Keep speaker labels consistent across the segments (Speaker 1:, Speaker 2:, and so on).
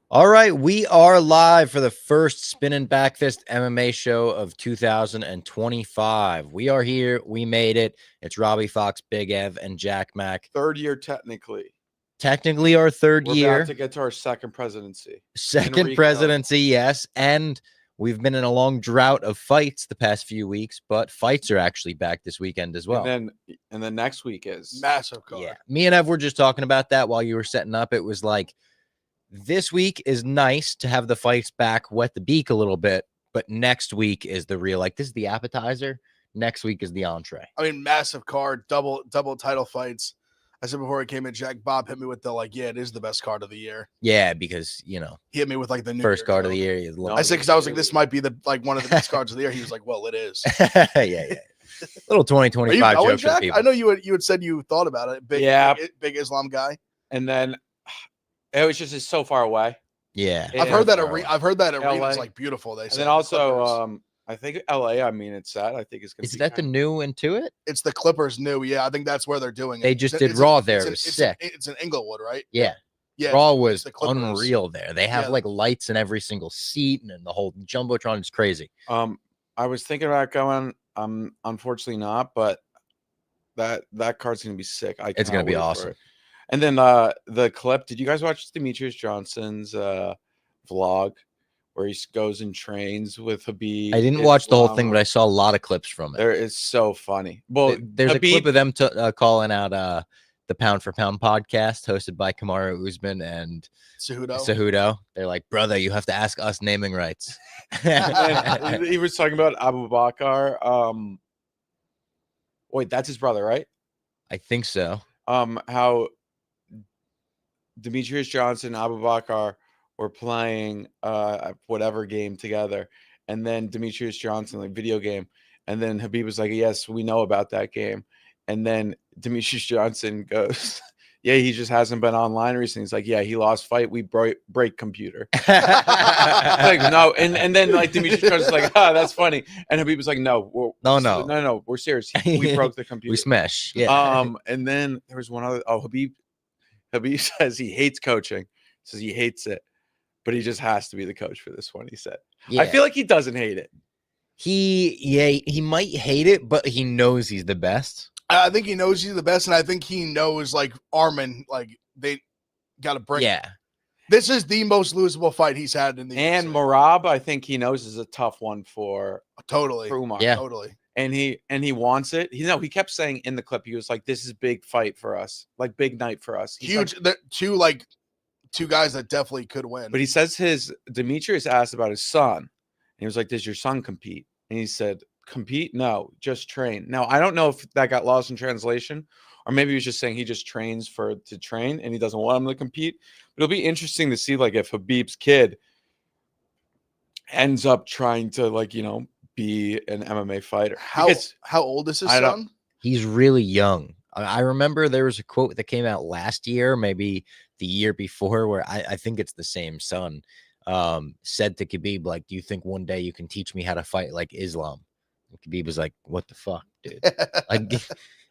Speaker 1: All right, we are live for the first Spinning Back Fist MMA show of 2025. We are here. We made it. It's Robbie Fox, Big Ev, and Jack Mack.
Speaker 2: Third year, technically.
Speaker 1: Technically, our third
Speaker 2: We're
Speaker 1: year.
Speaker 2: about to get to our second presidency.
Speaker 1: Second presidency, yes. And we've been in a long drought of fights the past few weeks, but fights are actually back this weekend as well.
Speaker 2: And then next week is
Speaker 3: massive card.
Speaker 1: Yeah. Me and Ev were just talking about that while you were setting up. It was like, this week is nice to have the fights back, wet the beak a little bit, but next week is the real, like, this is the appetizer. Next week is the entree.
Speaker 3: I mean, massive card, double title fights. I said before I came in, Jack Bob hit me with the it is the best card of the year.
Speaker 1: Yeah, because
Speaker 3: he hit me with the new
Speaker 1: first card of the year.
Speaker 3: I said because I was like, this might be one of the best cards of the year. He was like, well, it is.
Speaker 1: yeah. Little 2025 joke for people.
Speaker 3: I know you had said you thought about it. Big Islam guy.
Speaker 2: And then it was just so far away.
Speaker 1: Yeah,
Speaker 3: I've heard that arena is beautiful. They said.
Speaker 2: And then also, I think LA. I mean, it's set. I think it's gonna.
Speaker 1: Is that the new Intuit?
Speaker 3: It's the Clippers new. Yeah, I think that's where they're doing it.
Speaker 1: They just did Raw there. It was sick.
Speaker 3: It's in Inglewood, right?
Speaker 1: Yeah.
Speaker 3: Yeah,
Speaker 1: Raw was unreal there. They have lights in every single seat, and the whole jumbotron is crazy.
Speaker 2: I was thinking about going. Unfortunately not, but that card's gonna be sick.
Speaker 1: It's gonna be awesome.
Speaker 2: And then the clip. Did you guys watch Demetrius Johnson's vlog where he goes and trains with Habib?
Speaker 1: I didn't watch the whole thing, but I saw a lot of clips from it.
Speaker 2: There is so funny. Well,
Speaker 1: there's a clip of them calling out the Pound for Pound podcast hosted by Kamaru Usman and Cejudo. They're like, brother, you have to ask us naming rights.
Speaker 2: He was talking about Abu Bakar. Wait, that's his brother, right?
Speaker 1: I think so.
Speaker 2: How Demetrius Johnson and Abu Bakar were playing whatever game together, and then Demetrius Johnson, video game, and then Habib was like, yes, we know about that game. And then Demetrius Johnson goes, yeah, he just hasn't been online recently. He's like, yeah, he lost fight. We break computer. Like, no. And then Demetrius Johnson's like, that's funny. And Habib was like, no, no, we're serious. We broke the computer.
Speaker 1: We smash. Yeah.
Speaker 2: And then there was one other. Habib says he hates coaching. Says he hates it, but he just has to be the coach for this one. He said, I feel like he doesn't hate it.
Speaker 1: He might hate it, but he knows he's the best.
Speaker 3: I think he knows he's the best, and I think he knows Arman, they got to bring.
Speaker 1: Yeah,
Speaker 3: this is the most losable fight he's had in the.
Speaker 2: And Merab, I think he knows is a tough one for
Speaker 3: Umar.
Speaker 1: Yeah,
Speaker 3: totally.
Speaker 2: And he wants it. He kept saying in the clip, he was like, "This is big fight for us, big night for us." He's
Speaker 3: huge. Two guys that definitely could win.
Speaker 2: But he says Demetrius asked about his son, and he was like, "Does your son compete?" And he said, compete? No, just train. Now, I don't know if that got lost in translation, or maybe he was just saying he just trains to train and he doesn't want him to compete. But it'll be interesting to see if Habib's kid ends up trying to be an MMA fighter.
Speaker 3: How old is his son?
Speaker 1: He's really young. I remember there was a quote that came out last year, maybe the year before, where I think it's the same son, said to Khabib, do you think one day you can teach me how to fight like Islam? Khabib was like, what the fuck, dude?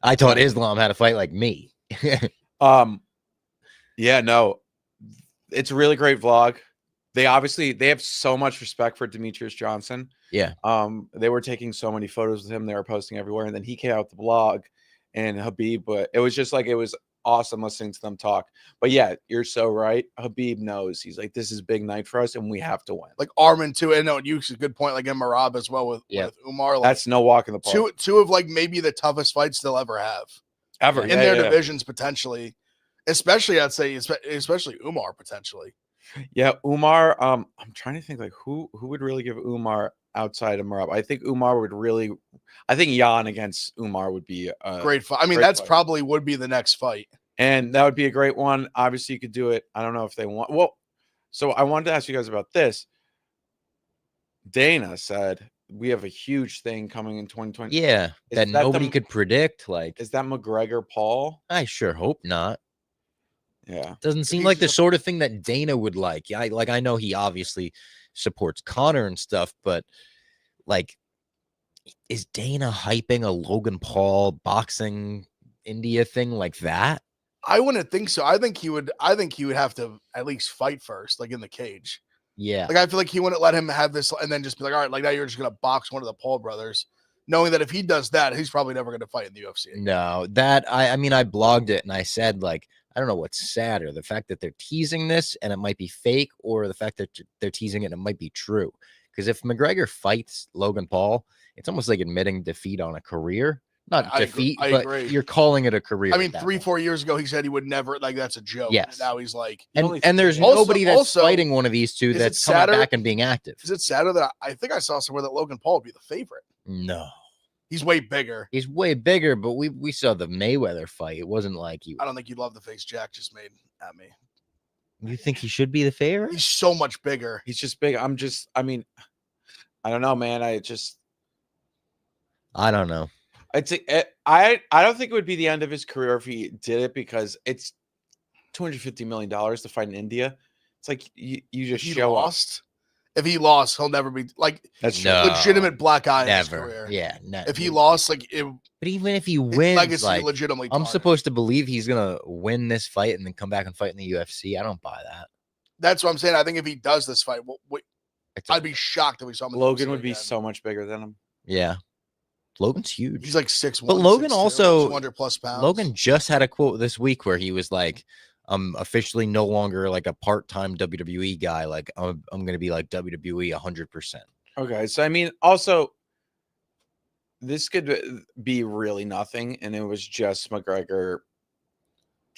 Speaker 1: I taught Islam how to fight like me.
Speaker 2: Yeah, no, it's a really great vlog. They have so much respect for Demetrius Johnson.
Speaker 1: Yeah.
Speaker 2: They were taking so many photos with him. They were posting everywhere. And then he came out with the vlog and Habib, but it was just it was awesome listening to them talk. But yeah, you're so right. Habib knows. He's like, this is a big night for us and we have to win.
Speaker 3: Arman too. And no, you a good point. And Merab as well with Umar.
Speaker 2: That's no walk in the park.
Speaker 3: Two of maybe the toughest fights they'll ever have.
Speaker 2: Ever.
Speaker 3: In their divisions potentially. Especially I'd say especially Umar potentially.
Speaker 2: Yeah, Umar. I'm trying to think who would really give Umar outside of Merab. I think Umar would really. I think Jan against Umar would be a
Speaker 3: great fight. I mean, that's probably would be the next fight,
Speaker 2: and that would be a great one. Obviously, you could do it. I don't know if they want. Well, so I wanted to ask you guys about this. Dana said we have a huge thing coming in 2020.
Speaker 1: Yeah, that nobody could predict.
Speaker 2: Is that McGregor Paul?
Speaker 1: I sure hope not.
Speaker 2: Yeah,
Speaker 1: doesn't seem like the sort of thing that Dana would like. Yeah, I know he obviously supports Conor and stuff, but is Dana hyping a Logan Paul boxing India thing like that?
Speaker 3: I wouldn't think so. I think he would have to at least fight first, like in the cage.
Speaker 1: Yeah.
Speaker 3: Like I feel like he wouldn't let him have this and then just be like, all right, like now you're just gonna box one of the Paul brothers, knowing that if he does that, he's probably never gonna fight in the UFC again.
Speaker 1: No, that I mean, I blogged it and I said, like, I don't know what's sadder, the fact that they're teasing this and it might be fake, or the fact that they're teasing it and it might be true. Because if McGregor fights Logan Paul, it's almost like admitting defeat on a career. Not defeat,
Speaker 3: I
Speaker 1: but
Speaker 3: agree.
Speaker 1: You're calling it a career.
Speaker 3: I mean, 3-4 years ago, he said he would never, like, that's a joke.
Speaker 1: Yes.
Speaker 3: And now he's like,
Speaker 1: and there's
Speaker 3: Also-
Speaker 1: nobody that's
Speaker 3: also,
Speaker 1: fighting one of these two
Speaker 3: is it
Speaker 1: that's coming
Speaker 3: sadder-
Speaker 1: back and being active.
Speaker 3: is it sadder that I think I saw somewhere that Logan Paul would be the favorite?
Speaker 1: No,
Speaker 3: He's way bigger.
Speaker 1: he's way bigger, but we saw the Mayweather fight. It wasn't like he.
Speaker 3: I don't think you'd love the face Jack just made at me.
Speaker 1: You think he should be the favorite?
Speaker 3: He's so much bigger.
Speaker 2: He's just big. I mean, I don't know, man.
Speaker 1: I don't know.
Speaker 2: I don't think it would be the end of his career if he did it, because it's $250 million to fight in India. It's like you just
Speaker 3: He
Speaker 2: show
Speaker 3: lost. If he lost, he'll never be like
Speaker 2: That's true.
Speaker 1: No.
Speaker 3: legitimate black eye in his
Speaker 1: Never.
Speaker 3: career.
Speaker 1: Yeah. No.
Speaker 3: If he lost, like
Speaker 1: But even if he
Speaker 3: his
Speaker 1: wins,
Speaker 3: legacy
Speaker 1: like,
Speaker 3: legitimately.
Speaker 1: I'm
Speaker 3: tarnished.
Speaker 1: supposed to believe he's gonna win this fight and then come back and fight in the UFC. I don't buy that.
Speaker 3: That's what I'm saying. I think if he does this fight,
Speaker 1: It's
Speaker 3: I'd be shocked if we saw him. In the
Speaker 2: Logan
Speaker 3: UFC
Speaker 2: would be
Speaker 3: again.
Speaker 2: so much bigger than him.
Speaker 1: yeah. Logan's huge.
Speaker 3: He's like 6'1",
Speaker 1: But Logan
Speaker 3: 6'2",
Speaker 1: also-
Speaker 3: 200 plus pounds.
Speaker 1: Logan just had a quote this week where he was like, "I'm officially no longer like a part-time WWE guy. Like I'm gonna be like WWE 100%."
Speaker 2: Okay, so I mean, also, this could be really nothing, and it was just McGregor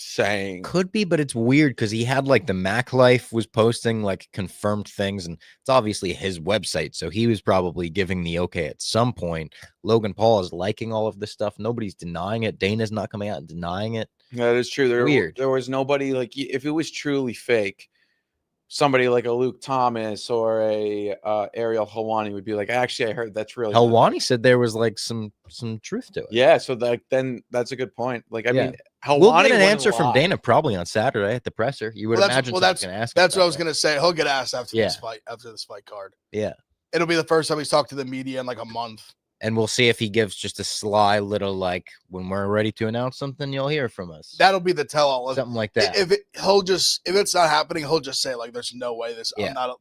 Speaker 2: saying,
Speaker 1: Could be, but it's weird because he had like the Mac Life was posting like confirmed things, and it's obviously his website, so he was probably giving the okay at some point. Logan Paul is liking all of this stuff. Nobody's denying it. Dana's not coming out and denying it.
Speaker 2: that is true.
Speaker 1: Weird.
Speaker 2: There was nobody like, if it was truly fake, somebody like a Luke Thomas or a Ariel Helwani would be like, actually, I heard that's really not
Speaker 1: Helwani said there was like some truth to it.
Speaker 2: Yeah, so then that's a good point. Like, I
Speaker 1: Yeah.
Speaker 2: mean, Helwani
Speaker 1: We'll get an
Speaker 2: wouldn't
Speaker 1: answer from
Speaker 2: lie.
Speaker 1: Dana probably on Saturday at the presser. You would
Speaker 3: Well,
Speaker 1: imagine
Speaker 3: that's-
Speaker 1: someone's going to ask. him
Speaker 3: That's what I
Speaker 1: about
Speaker 3: was
Speaker 1: that.
Speaker 3: gonna say. He'll get asked after
Speaker 1: Yeah.
Speaker 3: this fight. After this fight card,
Speaker 1: Yeah.
Speaker 3: it'll be the first time he's talked to the media in like a month.
Speaker 1: And we'll see if he gives just a sly little like, when we're ready to announce something, you'll hear from us.
Speaker 3: That'll be the tell-all.
Speaker 1: Something like that.
Speaker 3: If it's not happening, he'll just say like, "There's no way this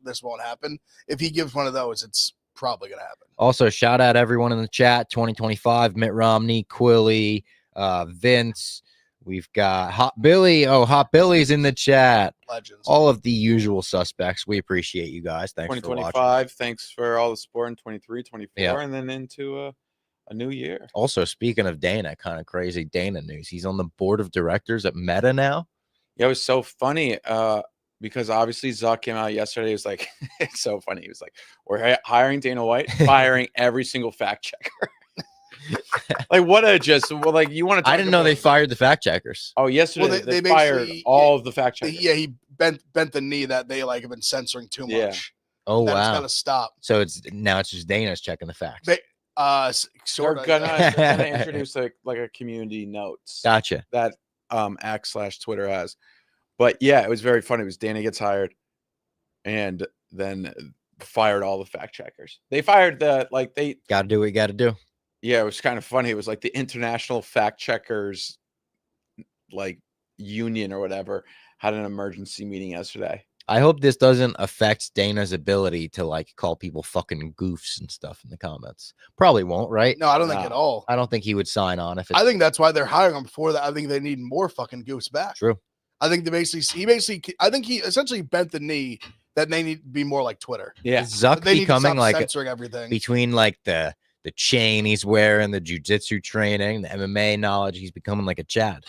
Speaker 3: this won't happen." If he gives one of those, it's probably gonna happen.
Speaker 1: Also, shout out everyone in the chat. 2025, Mitt Romney, Quilly, Vince. We've got Hot Billy. Oh, Hot Billy's in the chat.
Speaker 3: Legends.
Speaker 1: All of the usual suspects. We appreciate you guys. Thanks for watching.
Speaker 2: 2025. Thanks for all the support in 23, 24,
Speaker 1: Yeah.
Speaker 2: and then into a new year.
Speaker 1: Also, speaking of Dana, kind of crazy Dana news. He's on the board of directors at Meta now.
Speaker 2: Yeah, it was so funny because obviously Zuck came out yesterday. He was like, it's so funny. He was like, we're hiring Dana White, firing every single fact checker. Like, what a just, well, like, you want to
Speaker 1: I didn't know they fired the fact checkers.
Speaker 2: Oh, yesterday
Speaker 3: Well,
Speaker 2: they
Speaker 3: they
Speaker 2: fired
Speaker 3: basically-
Speaker 2: all of the fact checkers.
Speaker 3: Yeah, he bent the knee that they like have been censoring too much.
Speaker 2: Yeah.
Speaker 1: Oh,
Speaker 3: That it's
Speaker 1: wow.
Speaker 3: gotta stop.
Speaker 1: So it's just Dana's checking the facts.
Speaker 3: They-
Speaker 2: They're
Speaker 3: Sort of.
Speaker 2: gonna introduce like a community notes
Speaker 1: Gotcha.
Speaker 2: that X/Twitter has. But yeah, it was very funny. It was Dana gets hired and then fired all the fact checkers. They fired they
Speaker 1: Got to do what you got to do.
Speaker 2: yeah, it was kind of funny. It was like the International Fact Checkers like union or whatever had an emergency meeting yesterday.
Speaker 1: I hope this doesn't affect Dana's ability to like call people fucking goofs and stuff in the comments. Probably won't, right?
Speaker 3: No, I don't think
Speaker 2: No.
Speaker 3: at all.
Speaker 1: I don't think he would sign on if it's
Speaker 3: I think that's why they're hiring him. Before that, I think they need more fucking goofs back.
Speaker 1: true.
Speaker 3: I think I think he essentially bent the knee that they need to be more like Twitter.
Speaker 2: Yeah.
Speaker 1: Is Zuck
Speaker 3: They need to
Speaker 1: becoming
Speaker 3: stop
Speaker 1: like
Speaker 3: censoring everything.
Speaker 1: between like the chain he's wearing, the jujitsu training, the MMA knowledge, he's becoming like a Chad.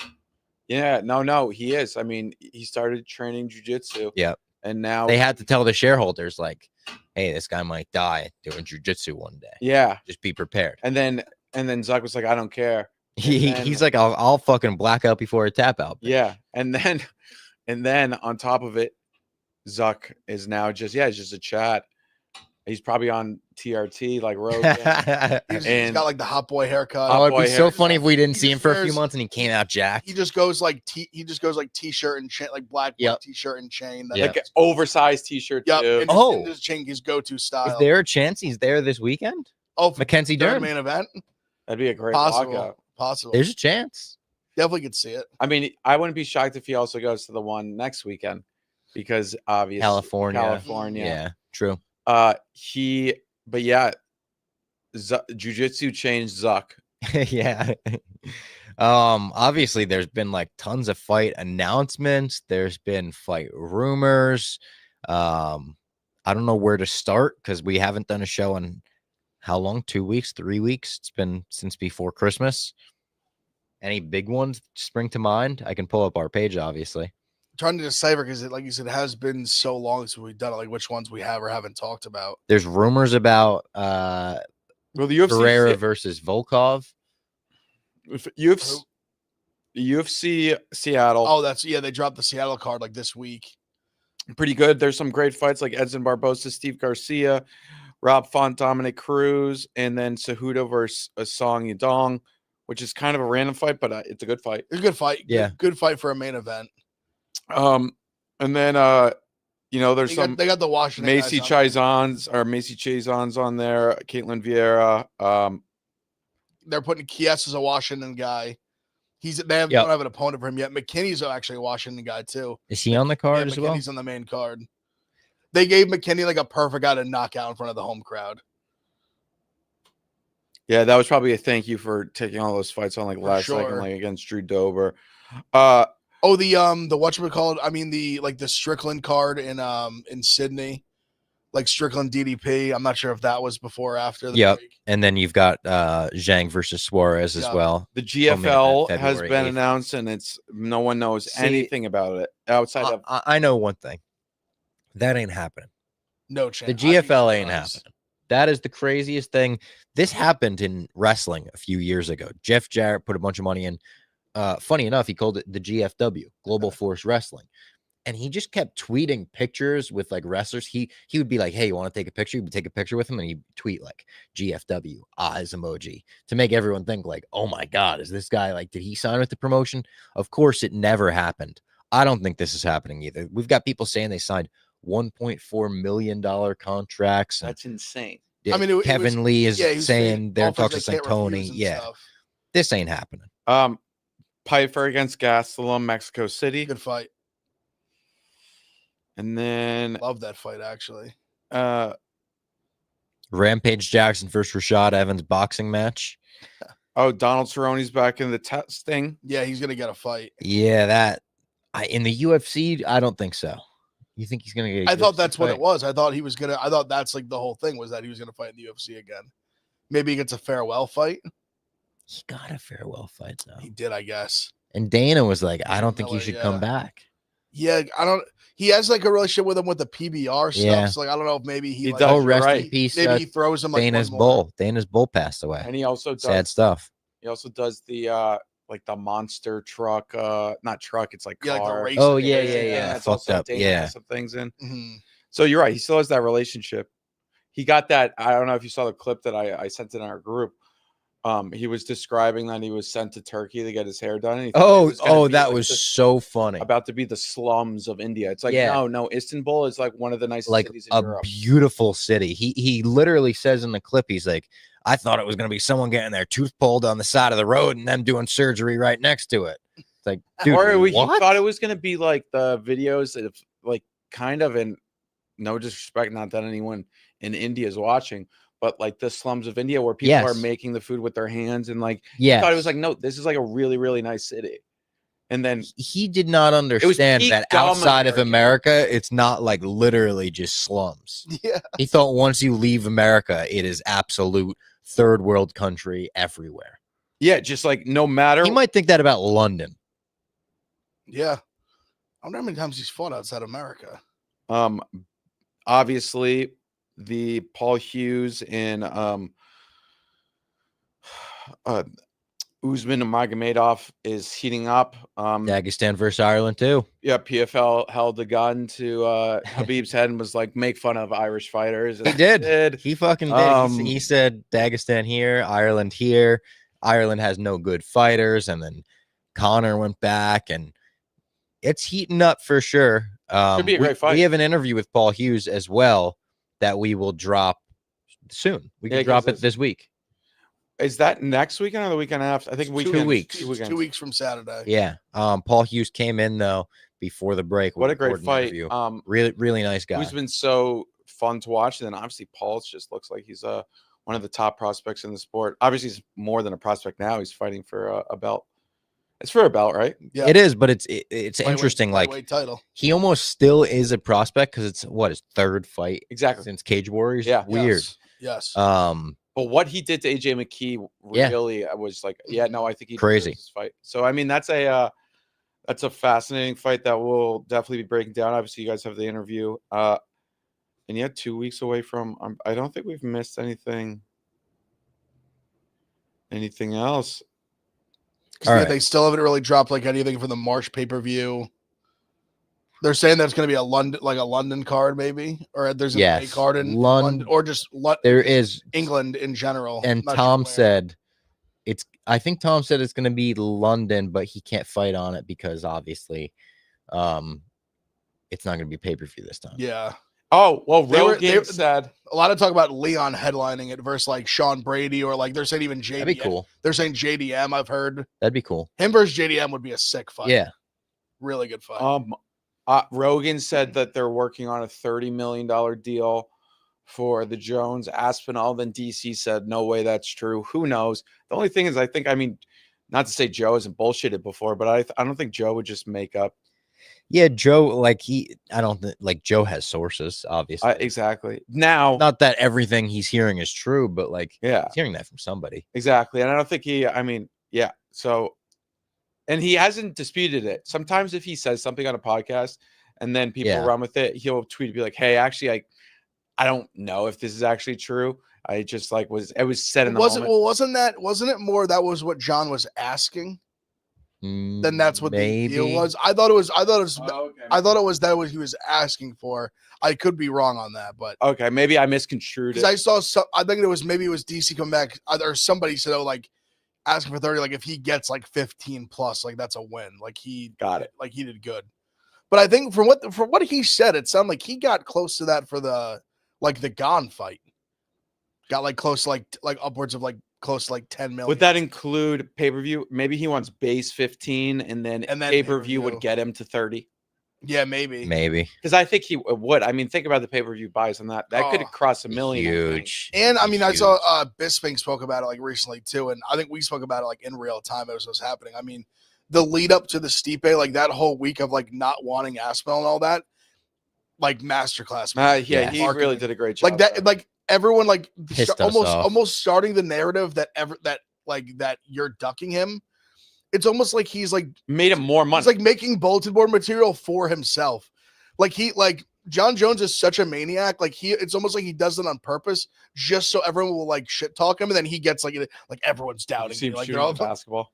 Speaker 2: Yeah, no, he is. I mean, he started training jujitsu.
Speaker 1: Yep.
Speaker 2: And now
Speaker 1: They had to tell the shareholders like, hey, this guy might die doing jujitsu one day.
Speaker 2: yeah.
Speaker 1: Just be prepared.
Speaker 2: And then Zuck was like, I don't care. then-
Speaker 1: He's like, I'll fucking black out before a tap out. bitch."
Speaker 2: Yeah. And then on top of it, Zuck is now just a chat. He's probably on TRT like Rogan.
Speaker 3: He's
Speaker 2: and-
Speaker 3: got like the hot boy haircut.
Speaker 1: Oh, it'd
Speaker 2: boy
Speaker 1: be so
Speaker 2: hair.
Speaker 1: funny if we didn't
Speaker 3: He
Speaker 1: see him
Speaker 3: just
Speaker 1: for a few
Speaker 3: wears-
Speaker 1: months and he came out jacked.
Speaker 3: He just goes like t-shirt and chain, like black
Speaker 1: Yep.
Speaker 3: t-shirt and chain.
Speaker 1: Yeah.
Speaker 2: Like an oversized t-shirt
Speaker 3: Yep.
Speaker 2: too.
Speaker 3: And
Speaker 1: Oh.
Speaker 3: his chain, his go-to style.
Speaker 1: Is there a chance he's there this weekend?
Speaker 3: Oh, for
Speaker 1: Mackenzie
Speaker 3: third
Speaker 1: Dern.
Speaker 3: main event?
Speaker 2: That'd be a great
Speaker 3: Possible.
Speaker 2: lockout.
Speaker 3: Possible.
Speaker 1: There's a chance.
Speaker 3: Definitely could see it.
Speaker 2: I mean, I wouldn't be shocked if he also goes to the one next weekend because obviously
Speaker 1: California. Yeah, true.
Speaker 2: But yeah, jiu-jitsu changed Zuck.
Speaker 1: Yeah. Obviously there's been like tons of fight announcements. There's been fight rumors. I don't know where to start because we haven't done a show in how long? 2 weeks, 3 weeks? It's been since before Christmas. Any big ones spring to mind? I can pull up our page, obviously.
Speaker 3: Trying to decipher because like you said, it has been so long since we've done it, like which ones we have or haven't talked about.
Speaker 1: There's rumors about
Speaker 2: Well, the UFC
Speaker 1: Pereira versus Volkov.
Speaker 2: UFC Seattle.
Speaker 3: Oh, they dropped the Seattle card like this week.
Speaker 2: Pretty good. There's some great fights like Edson Barbosa, Steve Garcia, Rob Font, Dominic Cruz, and then Cejudo versus Song Yadong, which is kind of a random fight, but it's a good fight.
Speaker 3: It's a good fight.
Speaker 1: Yeah.
Speaker 3: Good fight for a main event.
Speaker 2: And then there's
Speaker 3: they got the Washington
Speaker 2: Macy Chazons on there, Caitlin Vieira.
Speaker 3: They're putting Kies as a Washington guy. They don't have an opponent for him yet. McKinney's actually a Washington guy too.
Speaker 1: Is he on the card as well?
Speaker 3: McKinney's on the main card. They gave McKinney like a perfect guy to knock out in front of the home crowd.
Speaker 2: Yeah, that was probably a thank you for taking all those fights on like last second, like against Drew Dober.
Speaker 3: The whatchamacallit, I mean the Strickland card in Sydney, like Strickland DDP. I'm not sure if that was before or after the break.
Speaker 1: And then you've got Zhang versus Suarez as well.
Speaker 2: The GFL has been announced, and no one knows anything about it outside of.
Speaker 1: I know one thing. That ain't happening.
Speaker 3: No chance.
Speaker 1: The GFL ain't happening. That is the craziest thing. This happened in wrestling a few years ago. Jeff Jarrett put a bunch of money in. Funny enough, he called it the GFW, Global Force Wrestling. And he just kept tweeting pictures with like wrestlers. He would be like, hey, you want to take a picture? He would take a picture with him and he'd tweet like GFW, eyes emoji, to make everyone think like, oh my God, is this guy like, did he sign with the promotion? Of course, it never happened. I don't think this is happening either. We've got people saying they signed $1.4 million contracts.
Speaker 2: That's insane.
Speaker 1: I mean, Kevin Lee is saying they're talking to Tony. Yeah, this ain't happening.
Speaker 2: Piper against Gastelum, Mexico City.
Speaker 3: Good fight.
Speaker 2: And then
Speaker 3: love that fight actually.
Speaker 1: Rampage Jackson versus Rashad Evans boxing match.
Speaker 2: Oh, Donald Cerrone's back in the testing.
Speaker 3: Yeah, he's gonna get a fight.
Speaker 1: Yeah, in the UFC, I don't think so. You think he's gonna get?
Speaker 3: I thought that's what it was. I thought he was gonna. I thought that's like the whole thing was that he was gonna fight in the UFC again. Maybe he gets a farewell fight.
Speaker 1: He got a farewell fight though.
Speaker 3: He did, I guess.
Speaker 1: And Dana was like, "I don't think you should come back."
Speaker 3: Yeah, I don't. He has like a relationship with him with the PBR stuff. Yeah. So like, I don't know if maybe he
Speaker 1: like, oh, rest in peace.
Speaker 3: Maybe he throws him like
Speaker 1: Dana's bull. Dana's bull passed away,
Speaker 2: and he also does
Speaker 1: sad stuff.
Speaker 2: He also does the like the monster truck, not truck. It's like car.
Speaker 3: Like the race.
Speaker 1: Oh yeah.
Speaker 2: That's also
Speaker 1: up.
Speaker 2: Dana
Speaker 1: Yeah,
Speaker 2: some things in.
Speaker 3: Mm-hmm.
Speaker 2: So you're right. He still has that relationship. He got that. I don't know if you saw the clip that I sent in our group. He was describing that he was sent to Turkey to get his hair done.
Speaker 1: That was so funny.
Speaker 2: About to be the slums of India. It's like, no, Istanbul is like one of the nicest cities in Europe.
Speaker 1: Beautiful city. He literally says in the clip, he's like, I thought it was going to be someone getting their tooth pulled on the side of the road and them doing surgery right next to it. It's like, dude,
Speaker 2: he thought it was going to be like the videos that like kind of, in no disrespect, not that anyone in India is watching, but like the slums of India where people are making the food with their hands and like, I thought it was like, no, this is like a really, really nice city. And then
Speaker 1: he did not understand that outside of America, it's not like literally just slums.
Speaker 3: Yeah.
Speaker 1: He thought once you leave America, it is absolute third world country everywhere.
Speaker 2: Yeah. Just like no matter.
Speaker 1: He might think that about London.
Speaker 3: Yeah. I wonder how many times he's fought outside America.
Speaker 2: Obviously the Paul Hughes and Usman Magomedov is heating up.
Speaker 1: Dagestan versus Ireland too.
Speaker 2: Yeah, PFL held a gun to Khabib's head and was like, make fun of Irish fighters.
Speaker 1: He did. He fucking did. He said Dagestan here, Ireland here. Ireland has no good fighters. And then Connor went back and it's heating up for sure.
Speaker 2: Could be a great fight.
Speaker 1: We have an interview with Paul Hughes as well that we will drop soon. We can drop it this week.
Speaker 2: Is that next weekend or the weekend after? I think
Speaker 3: It's 2
Speaker 2: weekend.
Speaker 1: weeks.
Speaker 3: 2 weeks. 2 weeks from Saturday.
Speaker 1: Yeah. Paul Hughes came in though before the break.
Speaker 2: What a great
Speaker 1: recorded an
Speaker 2: fight.
Speaker 1: interview. Really, really nice guy.
Speaker 2: Who's been so fun to watch. And then obviously Paul just looks like he's one of the top prospects in the sport. Obviously, he's more than a prospect now. He's fighting for a belt. It's for a belt, right?
Speaker 3: Yeah.
Speaker 1: It is, but it's
Speaker 3: Lightweight-
Speaker 1: interesting. Like
Speaker 3: lightweight title.
Speaker 1: he almost still is a prospect because it's his third fight
Speaker 2: Exactly.
Speaker 1: since Cage Warriors.
Speaker 2: Yeah.
Speaker 1: Weird.
Speaker 3: Yes.
Speaker 2: But what he did to AJ McKee really, I was like, yeah, no, I think he
Speaker 1: Crazy
Speaker 2: deserves this fight. So I mean, that's a fascinating fight that we'll definitely be breaking down. Obviously, you guys have the interview, and yet 2 weeks away from. I don't think we've missed anything else.
Speaker 3: They still haven't really dropped like anything for the March pay-per-view. They're saying that's going to be a London card, maybe, or there's a card in London, or just
Speaker 1: there is
Speaker 3: England in general.
Speaker 1: And Tom said I think Tom said it's going to be London, but he can't fight on it because obviously, it's not going to be pay-per-view this time.
Speaker 3: Yeah.
Speaker 2: Oh well, Rogan said
Speaker 3: a lot of talk about Leon headlining it versus like Sean Brady, or like they're saying even JDM.
Speaker 1: That'd be cool.
Speaker 3: They're saying JDM. I've heard
Speaker 1: that'd be cool.
Speaker 3: Him versus JDM would be a sick fight.
Speaker 1: Yeah,
Speaker 3: really good fight.
Speaker 2: Rogan said that they're working on a $30 million deal for the Jones Aspinall. Then DC said, "No way, that's true." Who knows? The only thing is, I mean, not to say Joe hasn't bullshitted before, but I don't think Joe would just make up.
Speaker 1: Yeah, Joe, I don't think Joe has sources, obviously.
Speaker 2: Exactly. Now,
Speaker 1: not that everything he's hearing is true, but he's hearing that from somebody.
Speaker 2: Exactly. And I don't think yeah. So, and he hasn't disputed it. Sometimes if he says something on a podcast and then people run with it, he'll tweet and be like, "Hey, actually, I don't know if this is actually true. I just it was said in the moment."
Speaker 3: Well, wasn't it more that was what John was asking? Then that's what the deal was. I thought it was that what he was asking for. I could be wrong on that, but
Speaker 2: okay, maybe I misconstrued it.
Speaker 3: Because I think it was DC come back, or somebody said, asking for 30, if he gets 15 plus, that's a win. He
Speaker 2: got it.
Speaker 3: He did good. But I think from what he said, it sounded like he got close to that for the Gon fight. Got close upwards of close to 10 million.
Speaker 2: Would that include pay-per-view? Maybe he wants base 15 and then pay-per-view would get him to 30.
Speaker 3: Yeah, maybe.
Speaker 2: Because I think he would. I mean, think about the pay-per-view buys on that. That could cross $1 million.
Speaker 1: Huge.
Speaker 3: And I mean, I saw Bisping spoke about it recently too, and I think we spoke about it in real time as it was happening. I mean, the lead up to the Stipe, that whole week of not wanting Aspinall and all that, masterclass.
Speaker 2: Yeah, he really did a great job.
Speaker 3: Everyone
Speaker 1: almost
Speaker 3: starting the narrative that that you're ducking him. It's almost like he's
Speaker 2: made him more money.
Speaker 3: It's making bulletin board material for himself. John Jones is such a maniac. It's almost like he does it on purpose just so everyone will shit talk him, and then he gets everyone's doubting him.
Speaker 2: They're all basketball.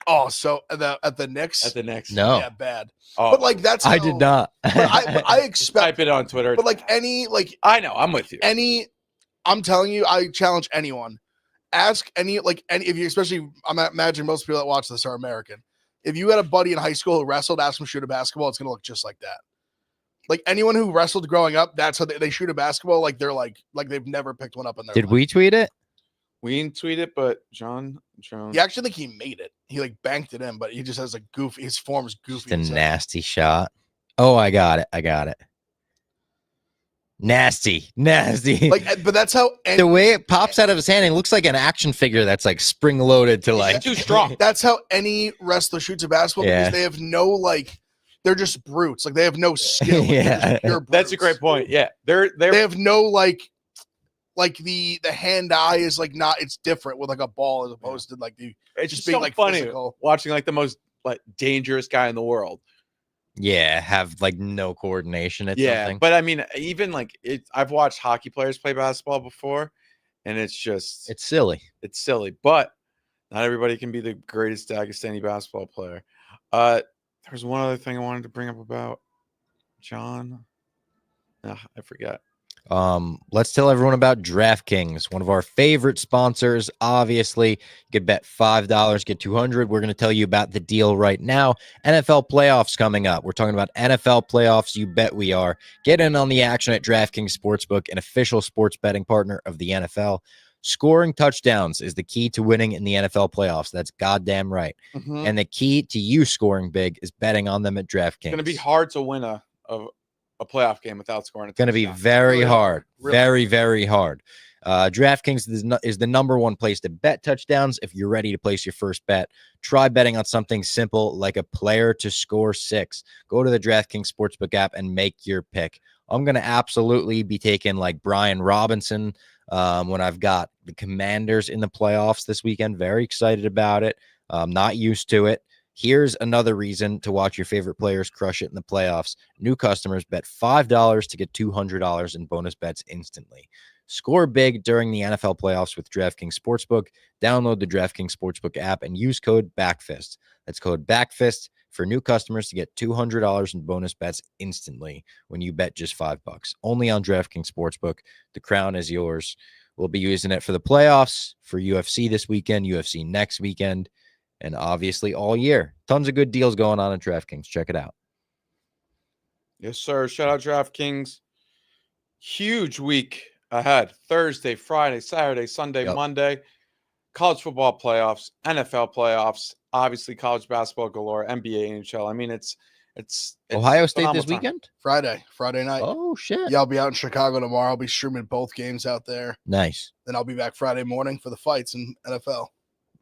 Speaker 3: Oh, so at the Knicks?
Speaker 2: At the Knicks.
Speaker 1: No.
Speaker 3: Yeah, bad.
Speaker 2: Oh.
Speaker 3: But that's
Speaker 1: I did not.
Speaker 3: But I expect
Speaker 2: type it on Twitter.
Speaker 3: But
Speaker 2: I know, I'm with you.
Speaker 3: I'm telling you, I challenge anyone. Ask any if you, especially, I'm imagining most people that watch this are American. If you had a buddy in high school who wrestled, ask him to shoot a basketball, it's gonna look just like that. Anyone who wrestled growing up, that's how they shoot a basketball. They're they've never picked one up in their
Speaker 1: Did
Speaker 3: life.
Speaker 1: we tweet it?
Speaker 2: We didn't tweet it, but John Jones.
Speaker 3: Yeah, actually think he made it. He banked it in, but he just has goofy. His form's goofy.
Speaker 1: Just a nasty shot. Oh, I got it. Nasty.
Speaker 3: But that's how
Speaker 1: the way it pops out of his hand, it looks like an action figure that's spring loaded to
Speaker 2: He's too strong.
Speaker 3: That's how any wrestler shoots a basketball because they have no they're just brutes. They have no skill.
Speaker 1: Yeah,
Speaker 2: that's a great point. Yeah, they
Speaker 3: have no the hand-eye is not. It's different with a ball as opposed to
Speaker 2: it's
Speaker 3: just being
Speaker 2: so funny
Speaker 3: physical.
Speaker 2: Watching the most dangerous guy in the world.
Speaker 1: Yeah, have no coordination at something.
Speaker 2: But I mean, even I've watched hockey players play basketball before, and it's
Speaker 1: silly.
Speaker 2: It's silly, but not everybody can be the greatest Dagestani basketball player. There's one other thing I wanted to bring up about John. I forget.
Speaker 1: Let's tell everyone about DraftKings, one of our favorite sponsors. Obviously, you could bet $5, get 200. We're going to tell you about the deal right now. NFL playoffs coming up. We're talking about NFL playoffs. You bet we are. Get in on the action at DraftKings Sportsbook, an official sports betting partner of the NFL. Scoring touchdowns is the key to winning in the NFL playoffs. That's goddamn right.
Speaker 3: Mhm.
Speaker 1: And the key to you scoring big is betting on them at DraftKings.
Speaker 2: It's going to be hard to win a playoff game without scoring a touchdown.
Speaker 1: Going to be very hard. Very, very hard. DraftKings is the number one place to bet touchdowns. If you're ready to place your first bet, try betting on something simple like a player to score 6. Go to the DraftKings Sportsbook app and make your pick. I'm going to absolutely be taking like Brian Robinson when I've got the Commanders in the playoffs this weekend. Very excited about it. Not used to it. Here's another reason to watch your favorite players crush it in the playoffs. New customers bet $5 to get $200 in bonus bets instantly. Score big during the NFL playoffs with DraftKings Sportsbook. Download the DraftKings Sportsbook app and use code BACKFIST. That's code BACKFIST for new customers to get $200 in bonus bets instantly when you bet just $5. Only on DraftKings Sportsbook. The crown is yours. We'll be using it for the playoffs, for UFC this weekend, UFC next weekend, and obviously all year. Tons of good deals going on at DraftKings. Check it out.
Speaker 2: Yes, sir. Shout out DraftKings. Huge week ahead. Thursday, Friday, Saturday, Sunday, Monday. College football playoffs, NFL playoffs, obviously college basketball galore, NBA, NHL. I mean, it's
Speaker 1: Ohio State this
Speaker 2: time.
Speaker 1: weekend?
Speaker 3: Friday night.
Speaker 1: Oh, shit.
Speaker 3: Yeah, I'll be out in Chicago tomorrow. I'll be streaming both games out there.
Speaker 1: Nice.
Speaker 3: Then I'll be back Friday morning for the fights in NFL.